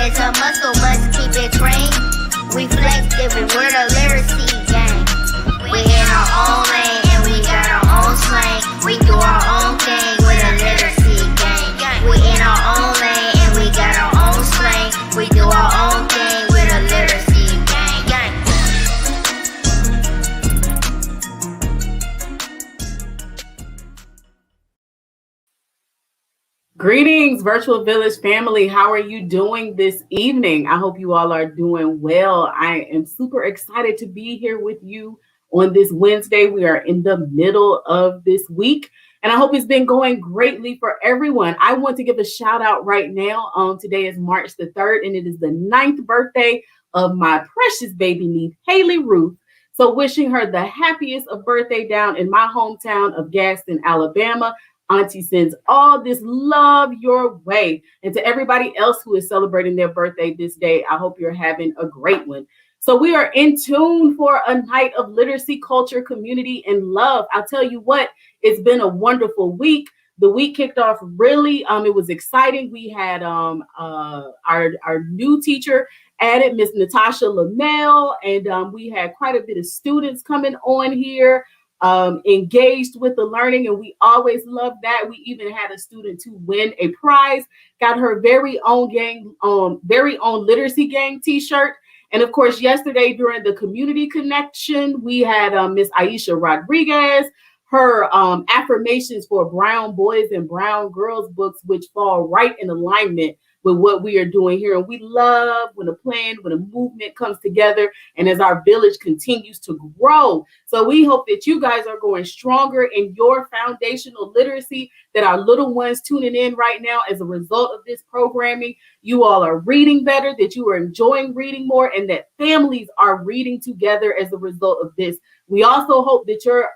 It's a muscle, must keep it trained. We flex every word of literacy gang. We in our own lane and we got our own slang. We do our own thing with a literacy gang. We in our own lane and we got our own slang. We do our own thing with a literacy gang. Greetings, Virtual Village family. How are you doing this evening? I hope you all are doing well. I am super excited to be here with you on this Wednesday. We are in the middle of this week, and I hope it's been going greatly for everyone. I want to give a shout out right now. Today is March the 3rd, and it is the 9th birthday of my precious baby niece, Haley Ruth. So wishing her the happiest of birthday down in my hometown of Gaston, Alabama. Auntie sends all this love your way. And to everybody else who is celebrating their birthday this day, I hope you're having a great one. So we are in tune for a night of literacy, culture, community, and love. I'll tell you what, it's been a wonderful week. The week kicked off really, it was exciting. We had our new teacher added, Miss Natasha Lamel, and we had quite a bit of students coming on here. Engaged with the learning, and we always love that. We even had a student to win a prize, got her very own literacy gang t-shirt. And of course, yesterday during the community connection, we had Miss Aisha Rodriguez, her affirmations for brown boys and brown girls books, which fall right in alignment with what we are doing here. And we love when a plan, when a movement comes together and as our village continues to grow. So we hope that you guys are going stronger in your foundational literacy, that our little ones tuning in right now as a result of this programming, you all are reading better, that you are enjoying reading more, and that families are reading together as a result of this. We also hope that your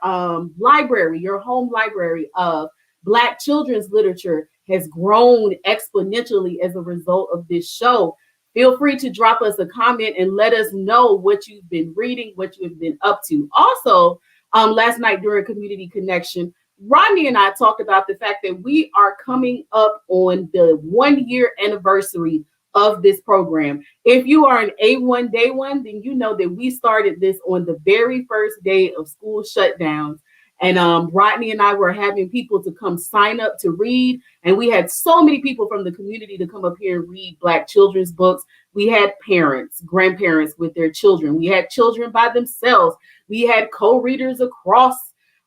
library, your home library of Black children's literature has grown exponentially as a result of this show. Feel free to drop us a comment and let us know what you've been reading, what you've been up to. Also, last night during Community Connection, Rodney and I talked about the fact that we are coming up on the 1-year anniversary of this program. If you are an A1 Day One, then you know that we started this on the very first day of school shutdowns. And Rodney and I were having people to come sign up to read. And we had so many people from the community to come up here and read Black children's books. We had parents, grandparents with their children. We had children by themselves. We had co-readers across,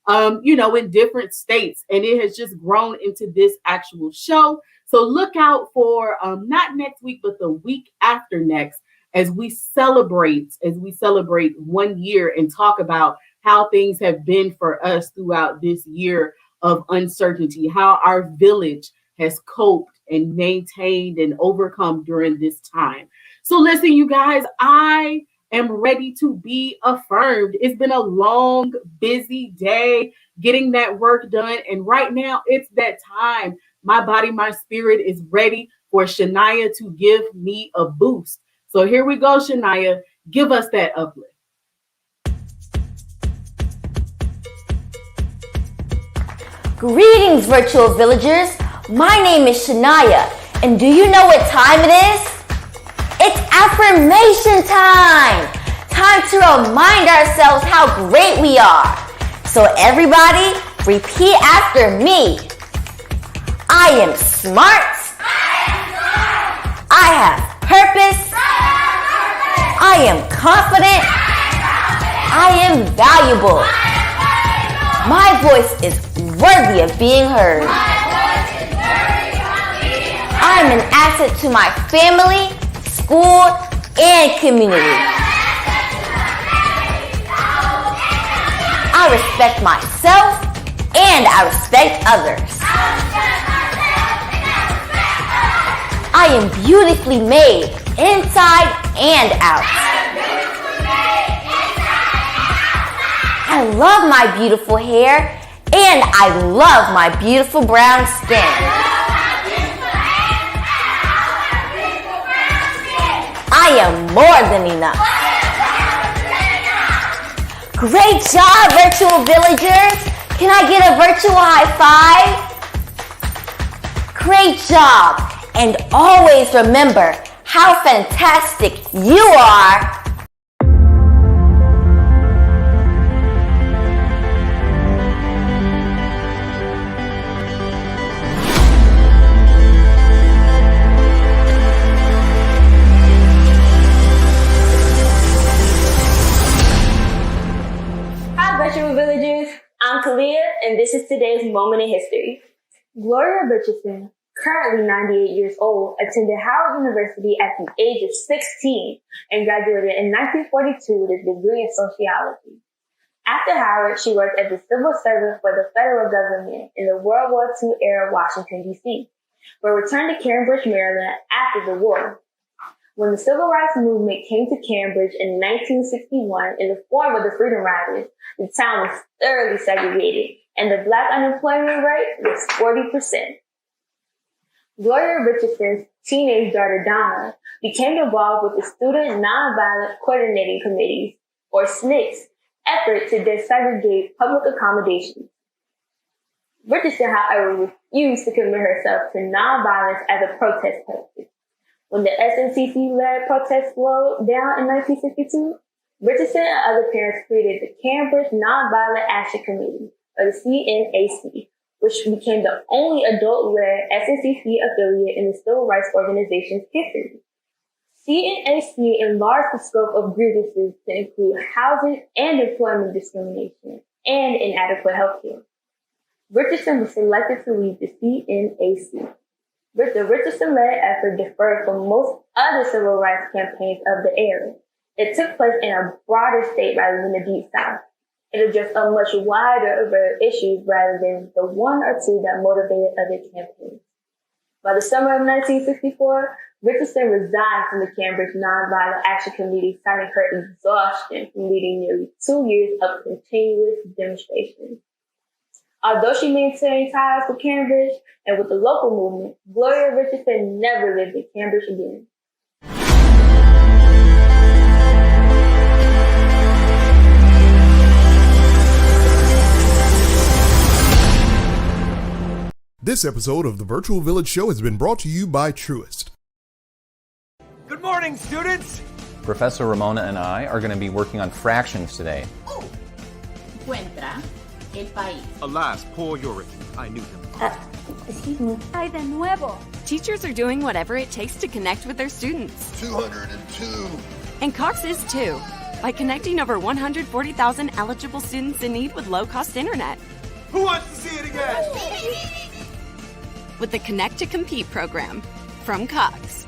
in different states. And it has just grown into this actual show. So look out for not next week, but the week after next, as we celebrate 1 year and talk about how things have been for us throughout this year of uncertainty, how our village has coped and maintained and overcome during this time. So listen, you guys, I am ready to be affirmed. It's been a long, busy day getting that work done. And right now it's that time. My body, my spirit is ready for Shania to give me a boost. So here we go, Shania, give us that uplift. Greetings, virtual villagers. My name is Shania, and do you know what time it is? It's affirmation time! Time to remind ourselves how great we are. So everybody, repeat after me. I am smart. I have purpose. I am confident. I am valuable. My voice is worthy of being heard. I am an asset to my family, school, and community. I respect myself and I respect others. I am beautifully made inside and out. I love my beautiful hair and I love my beautiful brown skin. I am more than enough. Great job, virtual villagers. Can I get a virtual high five? Great job. And always remember, how fantastic you are. Virtual Villagers, I'm Kalia, and this is today's moment in history. Gloria Richardson, currently 98 years old, attended Howard University at the age of 16 and graduated in 1942 with a degree in sociology. After Howard, she worked as a civil servant for the federal government in the World War II era Washington, D.C., but returned to Cambridge, Maryland after the war. When the Civil Rights Movement came to Cambridge in 1961 in the form of the Freedom Riders, the town was thoroughly segregated, and the Black unemployment rate was 40%. Gloria Richardson's teenage daughter Donna became involved with the Student Nonviolent Coordinating Committee's, or SNCC's, effort to desegregate public accommodations. Richardson, however, refused to commit herself to nonviolence as a protest tactic. When the SNCC-led protests slowed down in 1962, Richardson and other parents created the Cambridge Nonviolent Action Committee, or the CNAC, which became the only adult-led SNCC affiliate in the civil rights organization's history. CNAC enlarged the scope of grievances to include housing and employment discrimination and inadequate health care. Richardson was selected to lead the CNAC. The Richardson-led effort differed from most other civil rights campaigns of the era. It took place in a broader state rather than the Deep South. It addressed a much wider array of issues rather than the one or two that motivated other campaigns. By the summer of 1964, Richardson resigned from the Cambridge Nonviolent Action Committee, citing her exhaustion from leading nearly 2 years of continuous demonstrations. Although she maintained ties with Cambridge and with the local movement, Gloria Richardson never lived in Cambridge again. This episode of the Virtual Village Show has been brought to you by Truist. Good morning, students! Professor Ramona and I are going to be working on fractions today. Encuentra el país. Alas, poor Yorick. I knew him. Excuse me. Ay, de nuevo. Teachers are doing whatever it takes to connect with their students. 202. And Cox is too, by connecting over 140,000 eligible students in need with low-cost internet. Who wants to see it again? With the Connect to Compete program from Cox.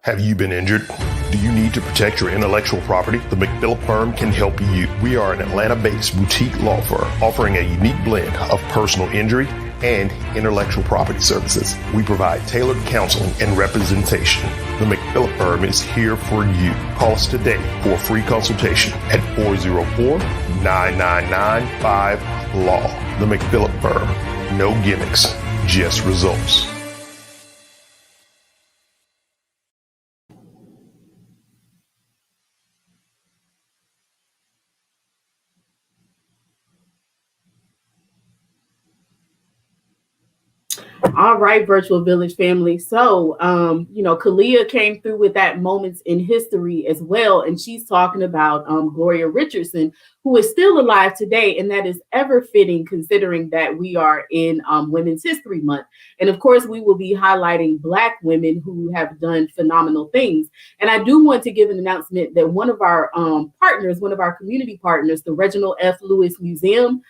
Have you been injured? Do you need to protect your intellectual property? The McPhillip Firm can help you. We are an Atlanta-based boutique law firm offering a unique blend of personal injury and intellectual property services. We provide tailored counseling and representation. The McPhillip Firm is here for you. Call us today for a free consultation at 404-999-5-LAW. The McPhillip Firm. No gimmicks, just results. All right, Virtual Village family. So, Kalia came through with that moments in history as well. And she's talking about Gloria Richardson, who is still alive today. And that is ever fitting considering that we are in Women's History Month. And of course, we will be highlighting Black women who have done phenomenal things. And I do want to give an announcement that one of our partners, one of our community partners, the Reginald F. Lewis Museum,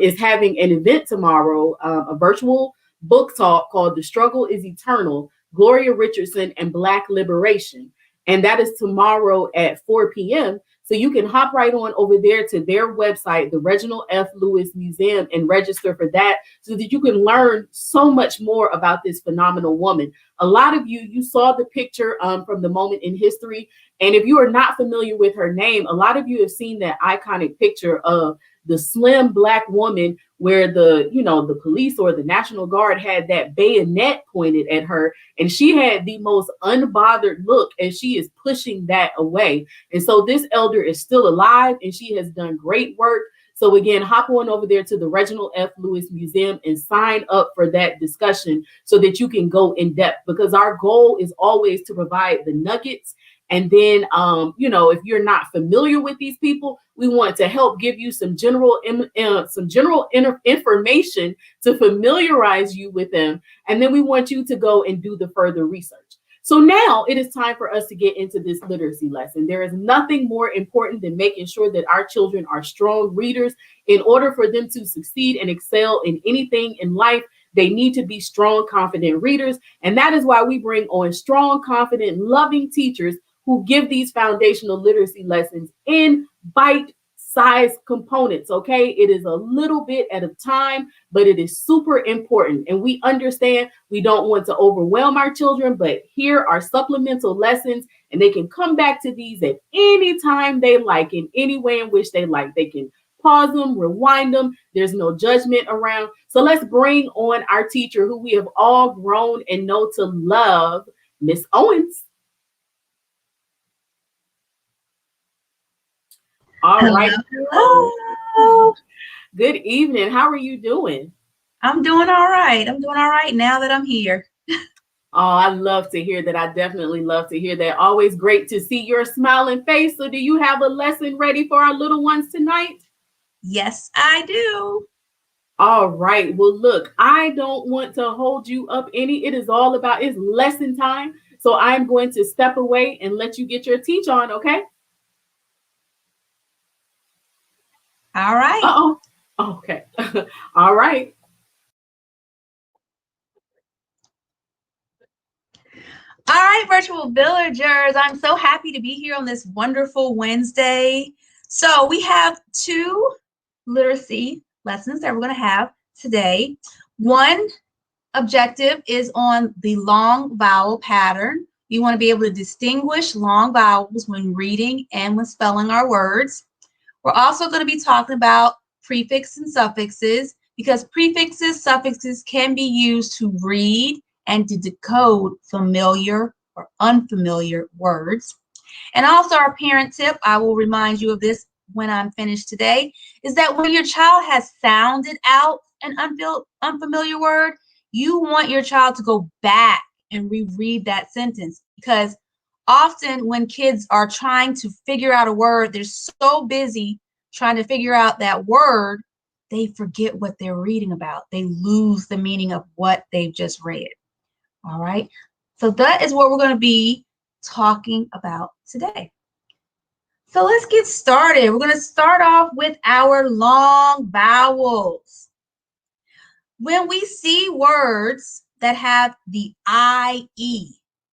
is having an event tomorrow, a virtual book talk called The Struggle is Eternal, Gloria Richardson and Black Liberation. And that is tomorrow at 4 p.m. So you can hop right on over there to their website, the Reginald F. Lewis Museum, and register for that so that you can learn so much more about this phenomenal woman. A lot of you saw the picture from the moment in history. And if you are not familiar with her name, a lot of you have seen that iconic picture of the slim Black woman where the police or the National Guard had that bayonet pointed at her, and she had the most unbothered look, and she is pushing that away. And so this elder is still alive, and she has done great work So again, hop on over there to the Reginald F. Lewis Museum and sign up for that discussion so that you can go in depth, because our goal is always to provide the nuggets. And then, if you're not familiar with these people, we want to help give you some general information to familiarize you with them. And then we want you to go and do the further research. So now it is time for us to get into this literacy lesson. There is nothing more important than making sure that our children are strong readers. In order for them to succeed and excel in anything in life, they need to be strong, confident readers. And that is why we bring on strong, confident, loving teachers who give these foundational literacy lessons in bite-sized components, okay? It is a little bit at a time, but it is super important. And we understand we don't want to overwhelm our children, but here are supplemental lessons, and they can come back to these at any time they like, in any way in which they like. They can pause them, rewind them. There's no judgment around. So let's bring on our teacher who we have all grown and know to love, Miss Owens. All right. Hello. Good evening. How are you doing? I'm doing all right. I'm doing all right now that I'm here. Oh, I love to hear that. I definitely love to hear that. Always great to see your smiling face. So do you have a lesson ready for our little ones tonight? Yes, I do. All right. Well, look, I don't want to hold you up any. It is all about, it's lesson time. So I'm going to step away and let you get your teach on, okay? All right. Uh-oh. Okay. All right. All right, virtual villagers. I'm so happy to be here on this wonderful Wednesday. So we have 2 literacy lessons that we're going to have today. One objective is on the long vowel pattern. You want to be able to distinguish long vowels when reading and when spelling our words. We're also going to be talking about prefixes and suffixes, because prefixes, suffixes can be used to read and to decode familiar or unfamiliar words. And also our parent tip, I will remind you of this when I'm finished today, is that when your child has sounded out an unfamiliar word, you want your child to go back and reread that sentence, because often when kids are trying to figure out a word, they're so busy trying to figure out that word, they forget what they're reading about. They lose the meaning of what they've just read. All right. So that is what we're going to be talking about today. So let's get started. We're going to start off with our long vowels. When we see words that have the IE,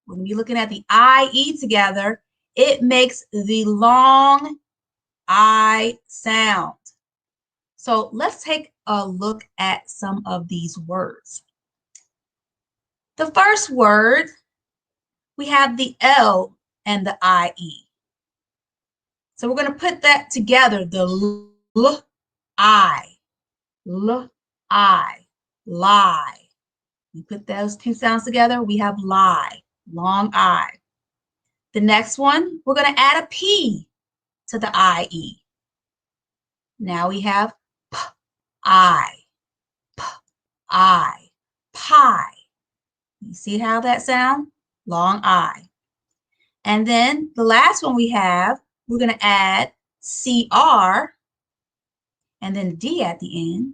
when you're looking at the IE together, it makes the long I sound. So let's take a look at some of these words. The first word, we have the L and the IE. So we're going to put that together, the L-I, L-I, lie. We put those 2 sounds together, we have lie, long I. The next one, we're going to add a P to the IE. Now we have P-I, P-I, pie. You see how that sounds? Long I. And then the last one we have, we're going to add CR and then D at the end.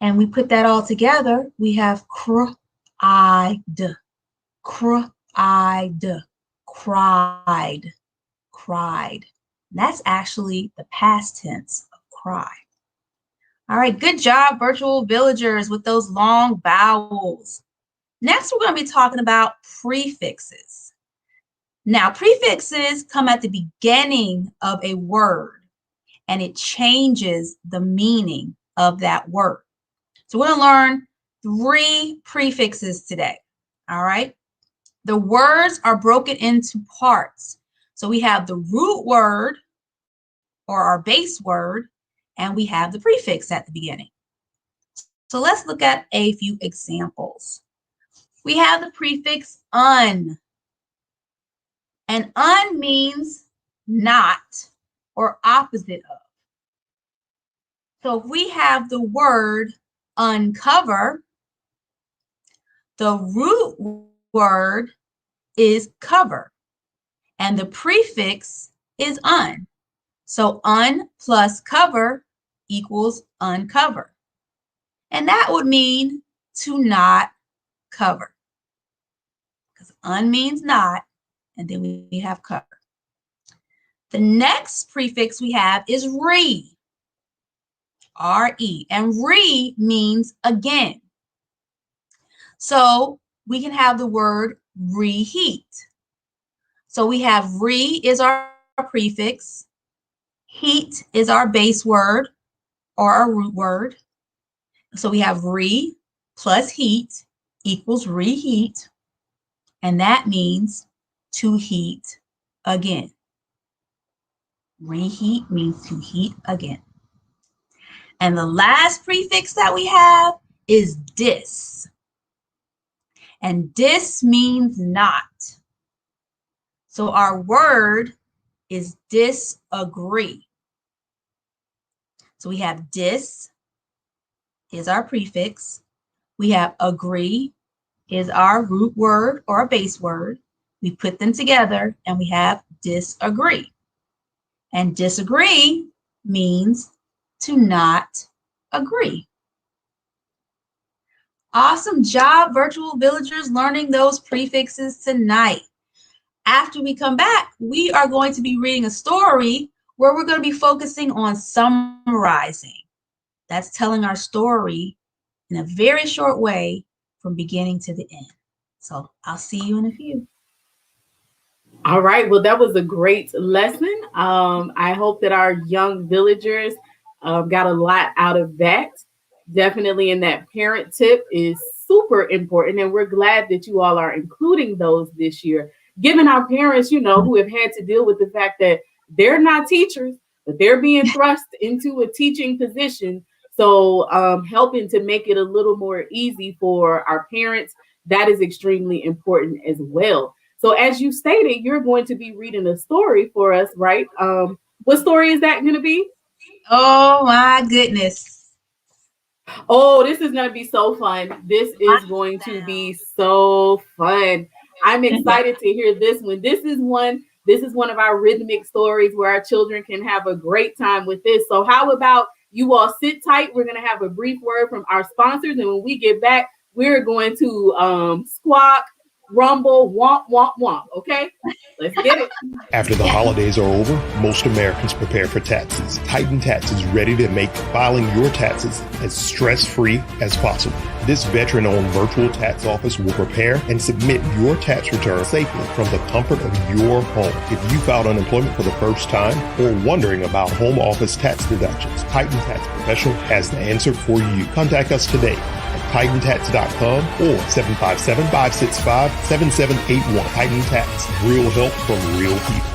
And we put that all together, we have cried, cried, cried, cried. That's actually the past tense of cry. All right, good job, virtual villagers, with those long vowels. Next, we're going to be talking about prefixes. Now, prefixes come at the beginning of a word, and it changes the meaning of that word. So we're going to learn 3 prefixes today. All right. The words are broken into parts. So we have the root word or our base word, and we have the prefix at the beginning. So let's look at a few examples. We have the prefix un. And un means not or opposite of. So if we have the word uncover, the root word is cover, and the prefix is un. So un plus cover equals uncover. And that would mean to not cover. Because un means not, and then we have cover. The next prefix we have is re. R-E. And re means again. So we can have the word reheat. So we have re is our prefix. Heat is our base word or our root word. So we have re plus heat equals reheat. And that means to heat again. Reheat means to heat again. And the last prefix that we have is dis. And dis means not. So our word is disagree. So we have dis is our prefix. We have agree is our root word or a base word. We put them together and we have disagree. And disagree means to not agree. Awesome job, virtual villagers, learning those prefixes tonight. After we come back, we are going to be reading a story where we're going to be focusing on summarizing. That's telling our story in a very short way from beginning to the end. So I'll see you in a few. All right. Well, that was a great lesson. I hope that our young villagers got a lot out of that. Definitely, and that parent tip is super important. And we're glad that you all are including those this year, given our parents, who have had to deal with the fact that they're not teachers, but they're being thrust into a teaching position. So helping to make it a little more easy for our parents, that is extremely important as well. So as you stated, you're going to be reading a story for us, right? What story is that going to be? Oh my goodness. Oh, this is going to be so fun. This is going to be so fun. I'm excited to hear this one. This is one of our rhythmic stories where our children can have a great time with this. So how about you all sit tight? We're going to have a brief word from our sponsors. And when we get back, we're going to squawk, rumble, womp, womp, womp. Okay, let's get it. After the holidays are over, most Americans prepare for taxes. Titan Tax is ready to make filing your taxes as stress-free as possible. This veteran-owned virtual tax office will prepare and submit your tax return safely from the comfort of your home. If you filed unemployment for the first time or wondering about home office tax deductions, Titan Tax Professional has the answer for you. Contact us today at TitanTax.com or 757-565-7781. Titan Tax, real help from real people.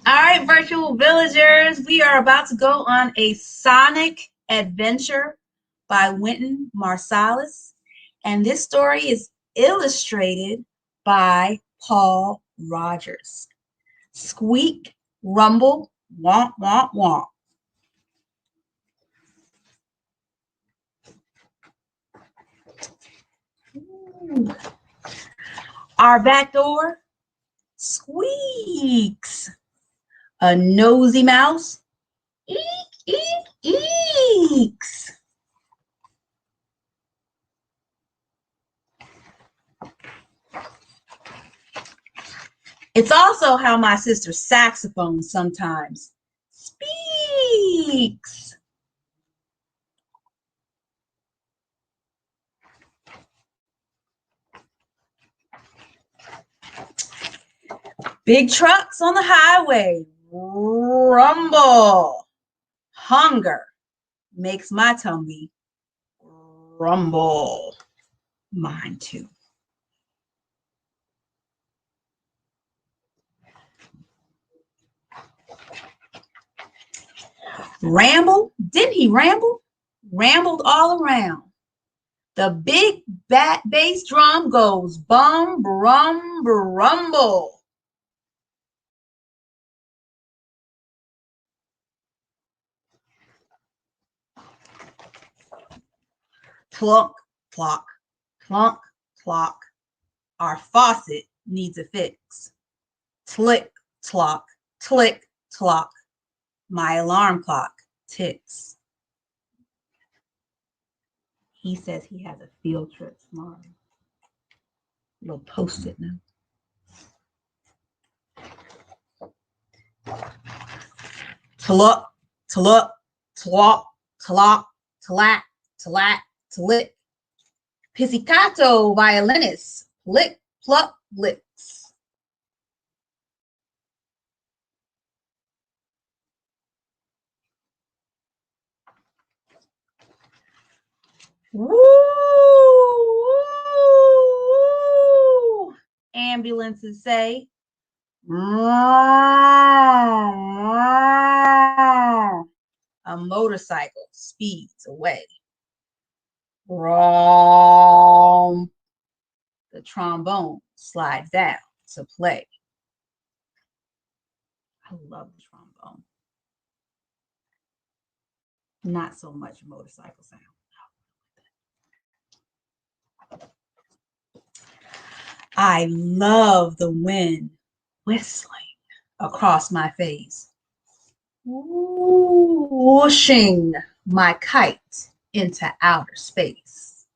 All right, virtual villagers, we are about to go on a sonic adventure by Wynton Marsalis. And this story is illustrated by Paul Rogers. Squeak, rumble, womp, womp, womp. Ooh. Our back door squeaks. A nosy mouse eek, eek, eeks. It's also how my sister's saxophone sometimes speaks. Big trucks on the highway rumble. Hunger makes my tummy rumble. Mine too. Ramble? Didn't he ramble? Rambled all around. The big bass drum goes bum, brum, brumble. Clunk, clock, clunk, clock. Our faucet needs a fix. Click, clock, click, clock. My alarm clock ticks. He says he has a field trip tomorrow. Little post-it note. Tluck, tluck, tlop, tlop, tlack, tlack, tlick. Pizzicato violinist, lick, pluck, licks. Woo, woo, woo. Ambulances say. A motorcycle speeds away. Wrong. The trombone slides down to play. I love the trombone. Not so much motorcycle sound. I love the wind whistling across my face, whooshing my kite into outer space.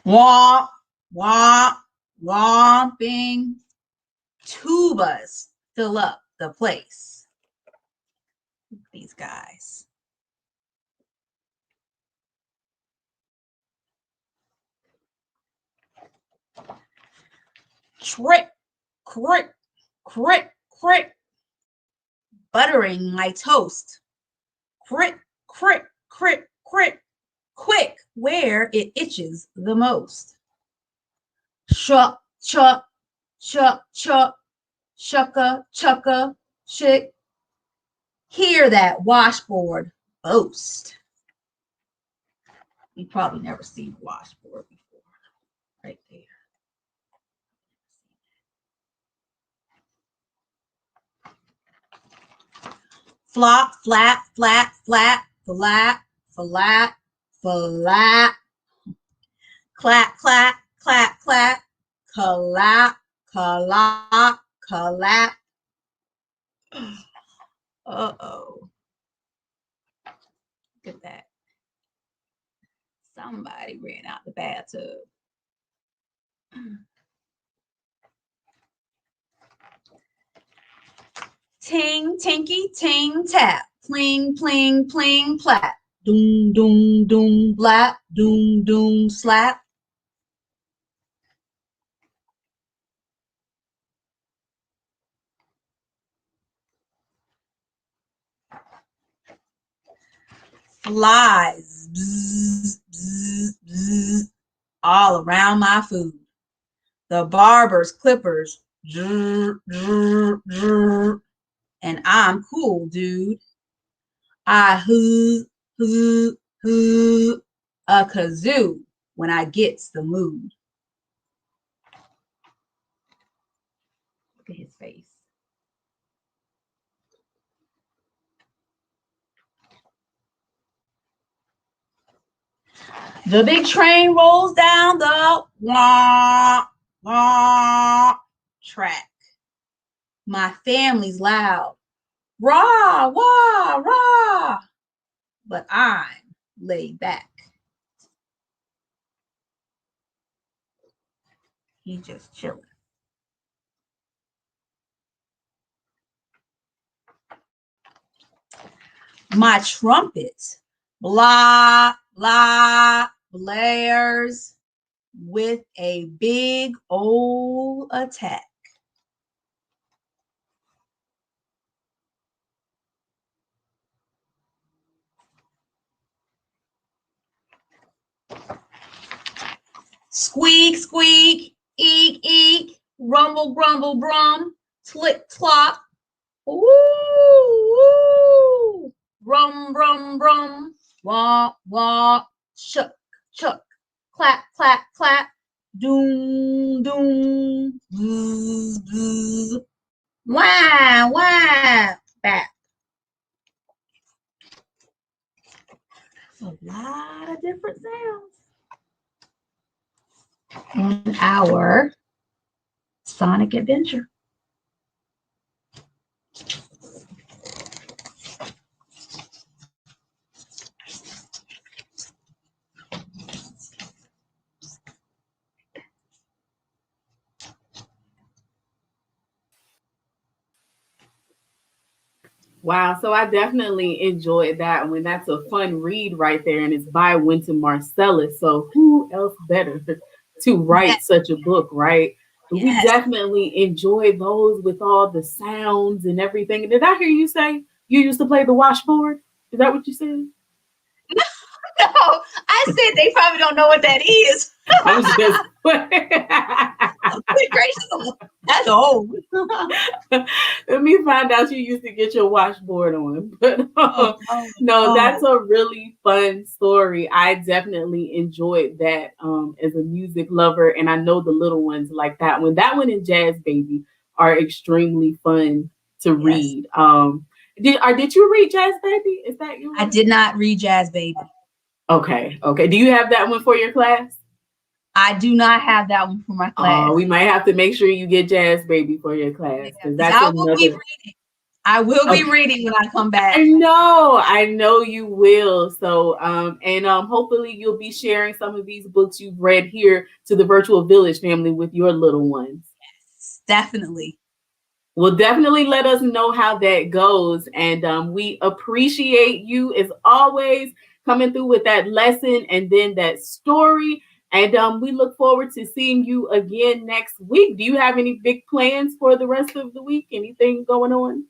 Womp, womp, womping. Tubas fill up the place. These guys. Trick, crick, crick, crick. Buttering my toast. Crick, crick, crick, crick. Quick, where it itches the most. Shuck, chuck, chuck, chuck. Shucka, chucka, chick. Hear that washboard boast. You probably never seen a washboard before. Right there. Flop, flap, flap, flap, flap, flap, flap. Clap, clap, clap, clap. Clap, clap, clap. Uh-oh. Look at that. Somebody ran out the bathtub. Ting, tinky, ting, tap. Pling, pling, pling, plap. Doom, doom, doom, blap. Doom, doom, slap. Flies, bzz, bzz, bzz, all around my food. The barber's clippers, drr, drr, drr, and I'm cool, dude. I hoo, hoo, hoo, a kazoo when I gets the mood. Look at his face. The big train rolls down the wah, wah track. My family's loud. Rah, wah, rah. But I'm laid back. He just chilling. My trumpet, blah, blah, blares with a big old attack. Squeak, squeak, eek, eek, rumble, grumble, brum. click clock, woo woo, rum rum rum, wah wah, shuck chuck, clap clap clap, doom doom, bzz bzz, wah wah, back. That's a lot of different sounds in our Sonic Adventure. Wow, so I definitely enjoyed that one. That's a fun read right there, and it's by Wynton Marsalis. So who else better to write such a book, right? But we definitely enjoyed those with all the sounds and everything. Did I hear you say you used to play the washboard? Is that what you said? No, I said they probably don't know what that is. I was just Good gracious, that's old. Let me find out you used to get your washboard on. But no, that's a really fun story. I definitely enjoyed that as a music lover, and I know the little ones like that one. That one and Jazz Baby are extremely fun to read. Did you read Jazz Baby? Is that you? I did not read Jazz Baby. Okay. Do you have that one for your class? I do not have that one for my class. We might have to make sure you get Jazz Baby for your class. That's I will be reading. I will be reading when I come back. I know you will. So, hopefully you'll be sharing some of these books you've read here to the Virtual Village family with your little ones. Yes, definitely. Well, definitely let us know how that goes. And we appreciate you as always coming through with that lesson and then that story. And we look forward to seeing you again next week. Do you have any big plans for the rest of the week? Anything going on?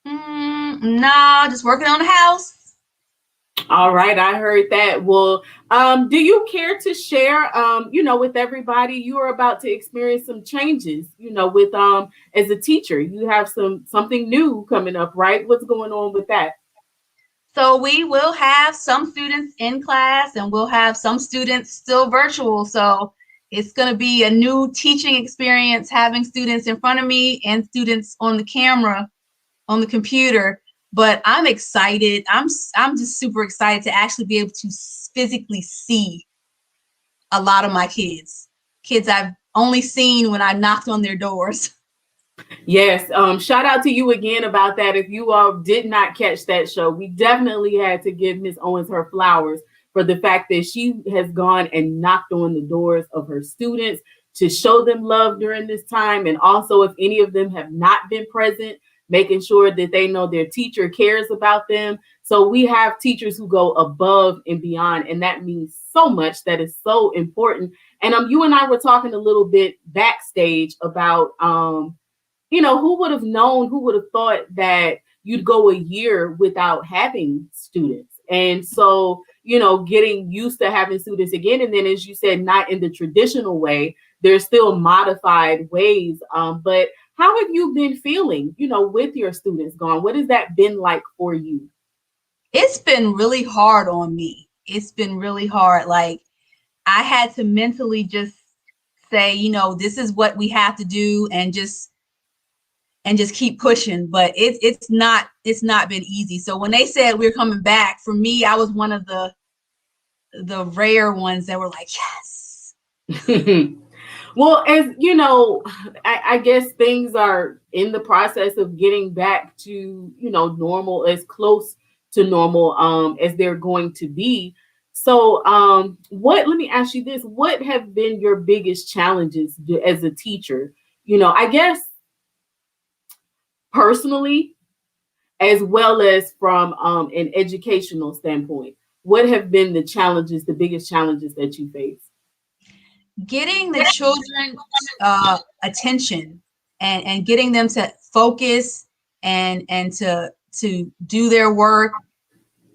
No, just working on the house. All right, I heard that. Well, do you care to share, with everybody? You are about to experience some changes, with as a teacher. You have something new coming up, right? What's going on with that? So we will have some students in class and we'll have some students still virtual. So it's going to be a new teaching experience having students in front of me and students on the camera, on the computer. But I'm excited. I'm just super excited to actually be able to physically see a lot of my kids I've only seen when I knocked on their doors. Yes. Shout out to you again about that. If you all did not catch that show, we definitely had to give Miss Owens her flowers for the fact that she has gone and knocked on the doors of her students to show them love during this time. And also, if any of them have not been present, making sure that they know their teacher cares about them. So we have teachers who go above and beyond, and that means so much. That is so important. And you and I were talking a little bit backstage about who would have known, who would have thought that you'd go a year without having students. And so, getting used to having students again. And then, as you said, not in the traditional way, there's still modified ways. But how have you been feeling, with your students gone? What has that been like for you? It's been really hard on me. It's been really hard. Like, I had to mentally just say, this is what we have to do and just keep pushing. But it's not been easy. So when they said we're coming back, for me, I was one of the rare ones that were like, yes. Well, as you know, I guess things are in the process of getting back to, normal, as close to normal as they're going to be. So let me ask you this, what have been your biggest challenges as a teacher? I guess personally, as well as from an educational standpoint, what have been the biggest challenges that you face? Getting the children attention and getting them to focus and to do their work,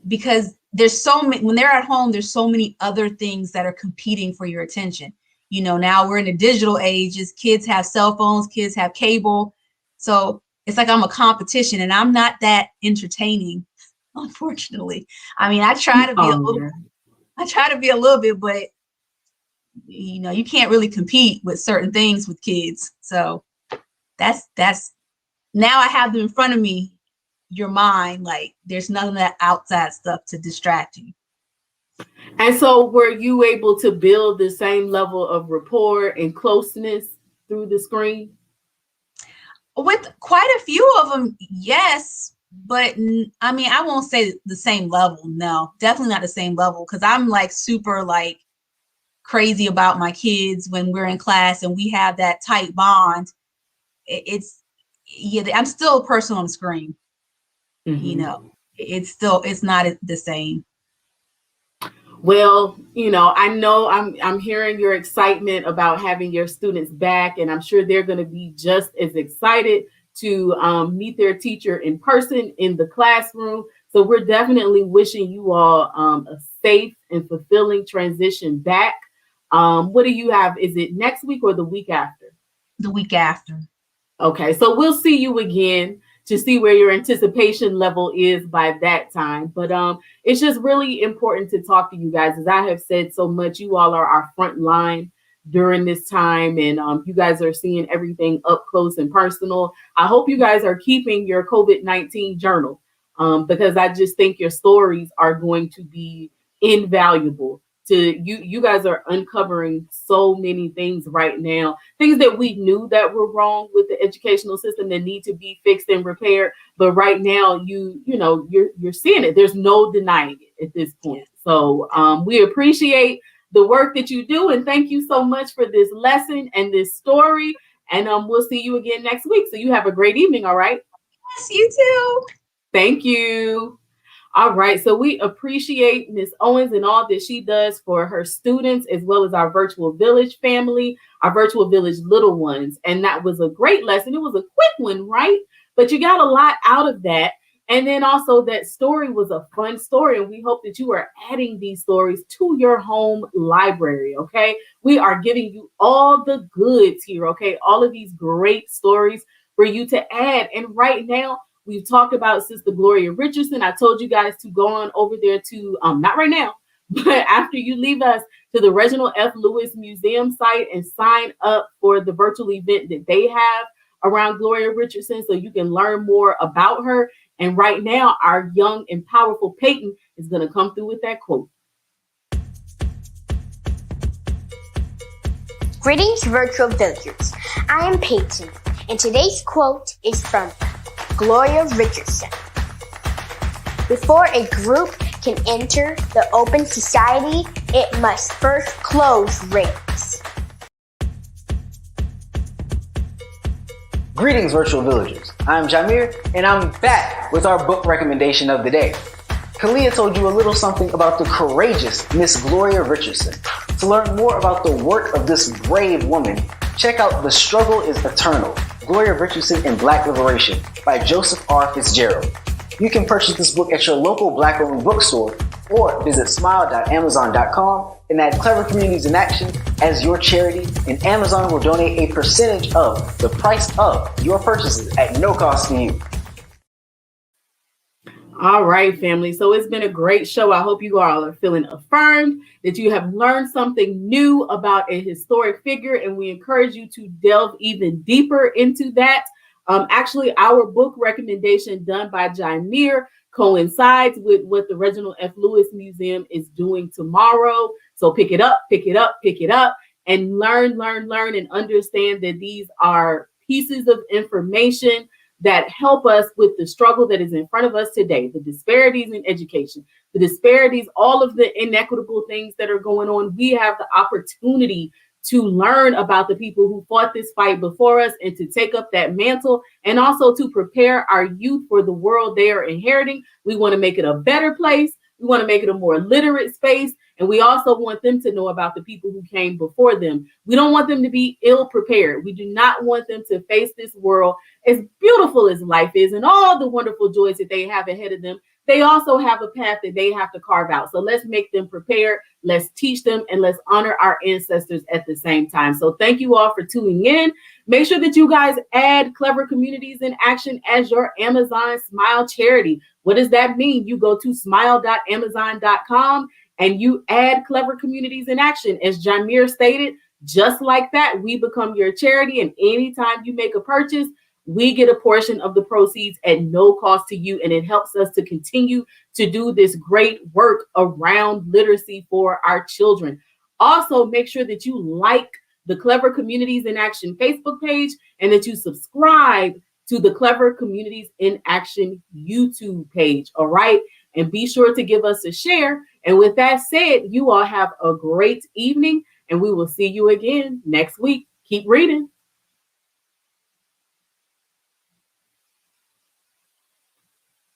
because there's so many, when they're at home, there's so many other things that are competing for your attention. Now we're in a digital age, kids have cell phones, kids have cable. So it's like I'm a competition, and I'm not that entertaining, unfortunately. I mean, I try to be a little bit, but you can't really compete with certain things with kids. So that's now I have them in front of me, your mind, like there's none of that outside stuff to distract you. And so were you able to build the same level of rapport and closeness through the screen? With quite a few of them, yes. But I mean, I won't say the same level. No, definitely not the same level. Because I'm like super like crazy about my kids when we're in class and we have that tight bond. I'm still a person on the screen. Mm-hmm. It's not the same. Well, I know I'm hearing your excitement about having your students back, and I'm sure they're going to be just as excited to meet their teacher in person in the classroom. So we're definitely wishing you all a safe and fulfilling transition back. What do you have? Is it next week or the week after? The week after. Okay, so we'll see you again to see where your anticipation level is by that time. But it's just really important to talk to you guys. As I have said so much, you all are our front line during this time, and you guys are seeing everything up close and personal. I hope you guys are keeping your COVID-19 journal because I just think your stories are going to be invaluable to you. You guys are uncovering so many things right now, things that we knew that were wrong with the educational system that need to be fixed and repaired. But right now, you're seeing it. There's no denying it at this point. So we appreciate the work that you do, and thank you so much for this lesson and this story. And we'll see you again next week. So you have a great evening. All right. Yes, you too. Thank you. All right, so we appreciate Ms. Owens and all that she does for her students, as well as our virtual village family, our virtual village little ones. And that was a great lesson. It was a quick one, right? But you got a lot out of that. And then also that story was a fun story. And we hope that you are adding these stories to your home library, okay? We are giving you all the goods here, okay? All of these great stories for you to add. And right now, we've talked about Sister Gloria Richardson. I told you guys to go on over there to, not right now, but after you leave us, to the Reginald F. Lewis Museum site and sign up for the virtual event that they have around Gloria Richardson so you can learn more about her. And right now, our young and powerful Peyton is going to come through with that quote. Greetings, virtual villagers. I am Peyton, and today's quote is from Gloria Richardson. Before a group can enter the open society, it must first close ranks. Greetings, virtual villagers. I'm Jamir, and I'm back with our book recommendation of the day. Kalia told you a little something about the courageous Miss Gloria Richardson. To learn more about the work of this brave woman, check out The Struggle is Eternal, Gloria Richardson and Black Liberation by Joseph R. Fitzgerald. You can purchase this book at your local Black-owned bookstore or visit smile.amazon.com and add Clever Communities in Action as your charity, and Amazon will donate a percentage of the price of your purchases at no cost to you. All right, family. So it's been a great show. I hope you all are feeling affirmed, that you have learned something new about a historic figure, and we encourage you to delve even deeper into that. Actually, our book recommendation done by Jaimir coincides with what the Reginald F. Lewis Museum is doing tomorrow. So pick it up, and learn, and understand that these are pieces of information that help us with the struggle that is in front of us today, the disparities in education, the disparities, all of the inequitable things that are going on. We have the opportunity to learn about the people who fought this fight before us and to take up that mantle, and also to prepare our youth for the world they are inheriting. We want to make it a better place. We want to make it a more literate space. And we also want them to know about the people who came before them. We don't want them to be ill prepared. We do not want them to face this world, as beautiful as life is and all the wonderful joys that they have ahead of them, they also have a path that they have to carve out. So let's make them prepared. Let's teach them and let's honor our ancestors at the same time. So thank you all for tuning in. Make sure that you guys add Clever Communities in Action as your Amazon Smile charity. What does that mean? You go to smile.amazon.com and you add Clever Communities in Action. As Jamir stated, just like that, we become your charity. And anytime you make a purchase, we get a portion of the proceeds at no cost to you. And it helps us to continue to do this great work around literacy for our children. Also, make sure that you like the Clever Communities in Action Facebook page and that you subscribe to the Clever Communities in Action YouTube page. All right. And be sure to give us a share. And with that said, you all have a great evening and we will see you again next week. Keep reading.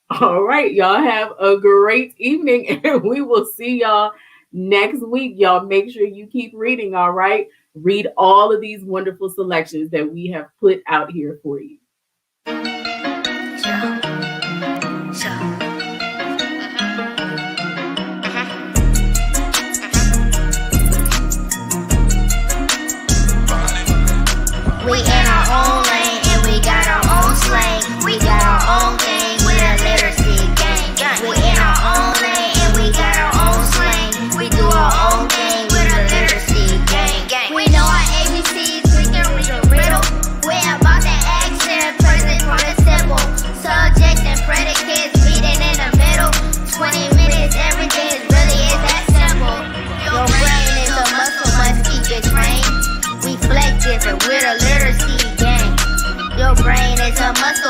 All right, y'all have a great evening and we will see y'all next week. Y'all make sure you keep reading, all right? Read all of these wonderful selections that we have put out here for you. We in our own lane and we got our own slang. We got our own gang with a literacy gang. We in our own lane and we got our own slang. We do our own thing with a literacy gang. We know our ABCs, we can read a riddle. We about the accent, present for the simple. Subject and predicates meeting in the middle. 20 minutes, everything really is that simple. Your brain is a muscle, must keep it trained. We flex different with a literacy gang. Your brain is a muscle.